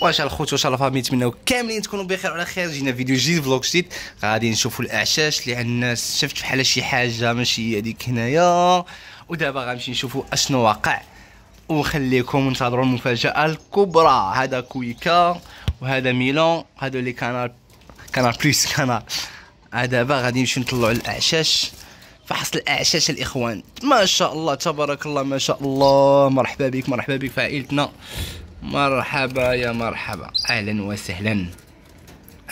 واش الخوت واش الفامي، نتمنوا كاملين تكونوا بخير وعلى خير. جينا فيديو جديد، فلوق جديد، غادي نشوفوا الاعشاش اللي عند الناس. شفت بحال شي حاجه ماشي هذيك هنايا، ودابا غنمشي نشوفوا اشنو واقع، ونخليكم انتظروا المفاجاه الكبرى. هذا كويكا وهذا ميلون، هادو اللي كانال بليس كانال. دابا غادي نمشيو نطلعوا الاعشاش، فحص الاعشاش الاخوان. ما شاء الله تبارك الله، ما شاء الله. مرحبا بك، مرحبا بك في عائلتنا، مرحبا يا مرحبا، اهلا وسهلا،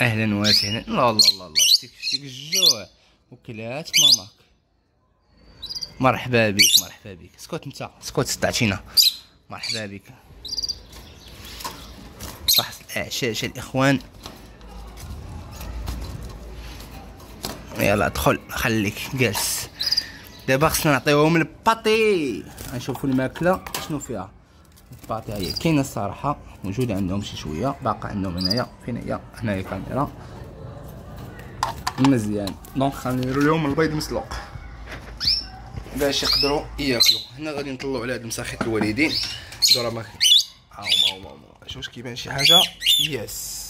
اهلا وسهلا. لا لا لا لا، شتيك الجوع وكلات ماماك. مرحبا بك، مرحبا بك. اسكت انت، اسكت استعطينا. مرحبا بك. فحص الاعشاش الاخوان. يلا ادخل، خليك جالس. دابا خصنا نعطيوهم الباطي، غنشوفوا الماكله شنو فيها. الباطي هي كاينه الصراحه، موجوده عندهم شي شويه، باقا عندهم هنايا. فين هي؟ هنايا الكاميرا مزيان. دونك غنديروا لهم البيض مسلوق باش يقدروا ياكلوا. هنا غادي نطلعوا على هاد المساخيط الوالدين. دورا ما هاو واش كيبان شي حاجه؟ يس،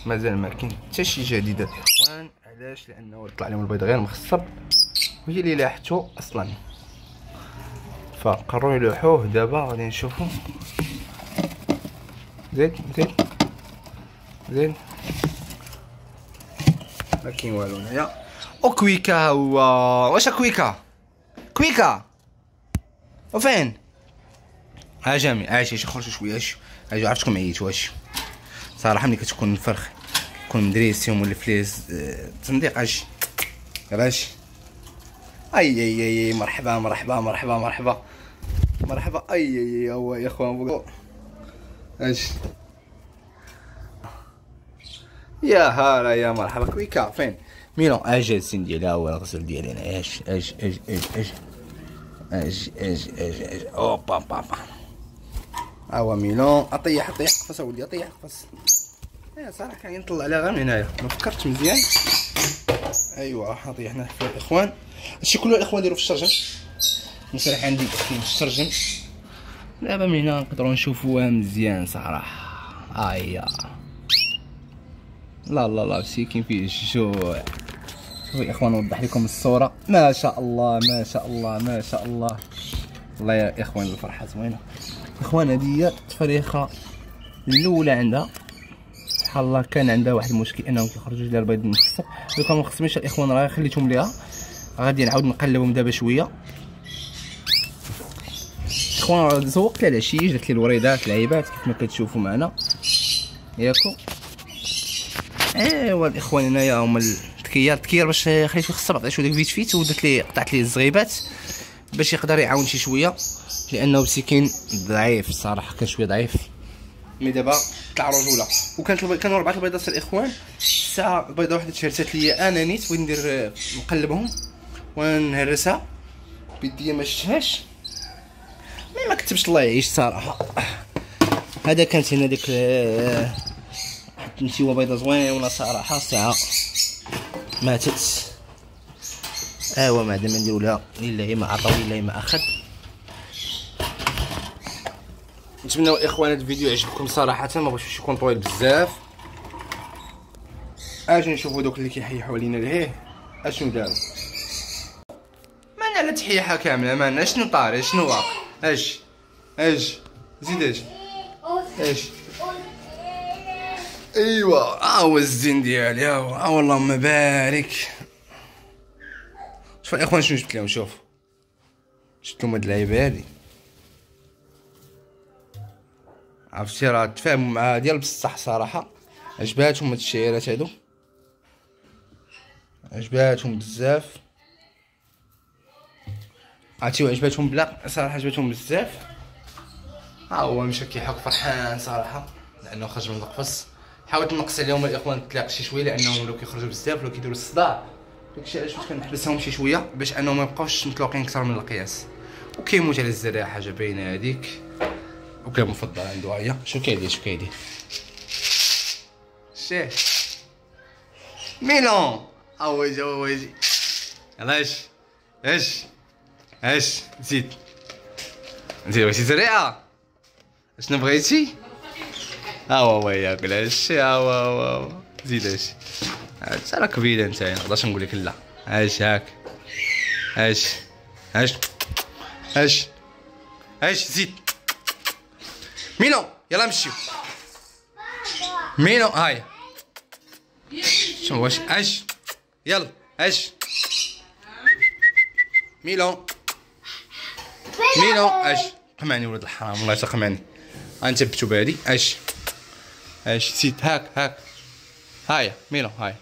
مازال ما كاين حتى شي جديد الاخوان. علاش؟ لانه طلع لهم البيض غير مخصب، وهي اللي لاحتو اصلا، فقرروا يلوحوه. دابا غادي نشوفوا. زيد زيد زيد، ما كاين والو هنايا. وكويكا هو، واش كويكا؟ كويكا وفين؟ ها جامي، عايش يخرجوا شويه. اجي عرفتكم عييت. واش صراحه ملي كتكون الفرخ كون مدريسيوم ولا فليس تصنديق اجي راجي. اي مرحبا مرحبا مرحبا مرحبا مرحبا. اي هو يا اخوان اجي يا هلا يا مرحبا. كويكا فين؟ ميلون اجي السن ديالها هو الغسل ديالي انا. اجي اجي اجي اجي اجي اجي اجي اجي اوبا بابا. ها هو ميلون. اطيح قفص اولدي، اطيح قفص. صراحه كان نطلع عليها غير من هنايا، ما فكرتش مزيان. ايوا طيحنا في الاخوان. هادشي كله الاخوان ديروا في الشرجم. مسرح عندي في الشرجم. دابا من هنا نقدروا نشوفوها مزيان صراحه. ايا لا لا لا، مسكين فيه الجوع. شوفوا يا اخوان، نوضح لكم الصوره. ما شاء الله ما شاء الله ما شاء الله. والله يا اخوان الفرحه زوينه. اخوان هذه هي التفريخه الاولى عندها. سبحان الله كان عندها واحد المشكل انهم كيخرجوا لها البيض المخصب. لو كانوا مخصمينش الاخوان راه خليتهم ليها. غادي نعاود نقلبهم دابا شويه. اخوان زوقت لها العشيش، درت لي الوريدات العيبات كيف ما كتشوفوا معنا ياكو. ايوا الاخوان هنايا هما التكير باش خليته يخصب. عطيتو داك فيت ودرت لي قطعت لي الزغيبات باش يقدر يعاون شي شويه، لانه مسكين ضعيف الصراحه، كان شويه ضعيف. مي دابا طلع رجوله. وكانت كانوا 4 البيضات الاخوان. الساعه البيضه واحده تهرست لي انا نيت، بغيت ندير نقلبهم ونهرسها بيديا ما شفتهاش. مي ما كتبش الله يعيش صراحه. هذا كانت هنا ديك نسيوها بيضه زوينه صراحه. ساعه ماتت. ايوا ما دام نديرو لها لله ما عطا ولله ما اخذ. نتمنوا الاخوان هذا الفيديو يعجبكم صراحه، ما بغيتوش يكون طويل بزاف. اجي نشوفوا دوك اللي كيحيحوا علينا لهيه اشنو داروا. مالنا لا تحيحه كامله، مالنا شنو طاري شنو واقع. اجي زيد اجي ايوا ها هو الزين ديالي. ها هو اللهم بارك. شوف الاخوان شنو جبت لهم. شوف جبت لهم هاد اللعيبه هادي، عرفتي راه تفاهموا مع ديال بصح صراحه. عجباتهم هاد الشعيرات هادو، عجباتهم بزاف. عرفتي عجباتهم بلا صراحه، عجباتهم بزاف. ها هو مشى كيحك فرحان صراحه لانه خرج من القفص. حاولت نقص عليهم الاخوان تلاق شي شويه، لانهم لو كيخرجوا بزاف لو كيديروا الصداع. داكشي علاش كنت كنحبسهم شي شويه باش انهم ما يبقاوش مطلوقين اكثر من القياس. وكيموت على الزرع حاجه باينه هذيك. وكان مفضل عنده. هيا شو كيدير شو كيدير شي ميلون. هو يجي يلا اش زيد واش زريعه. شنو بغيتي؟ ها هو ياكل هادشي، ها هو زيد هادشي. انت راك كبير انت، منقدرش نقول لك لا. اش هاك اش اش اش اش زيد. مينو يلا نمشيو. مينو هاي شنو واش اش يلا اش ميلو ميلو اش قمعني ولد الحرام والله تقمعني. غنثبتو بهادي اش زيد هاك هايا ميلو هاي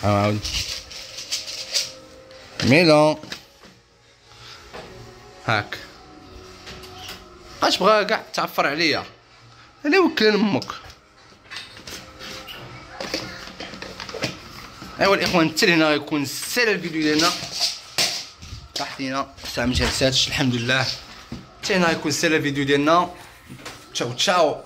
عاود ميلو هاك. اش بغا كاع تعفر عليا انا وكل امك. ايوا الاخوان حتى هنا غيكون سال الفيديو ديالنا. طاحت لينا الساعه ما جلساتش الحمد لله. حتى هنا غيكون سال الفيديو ديالنا. تشاو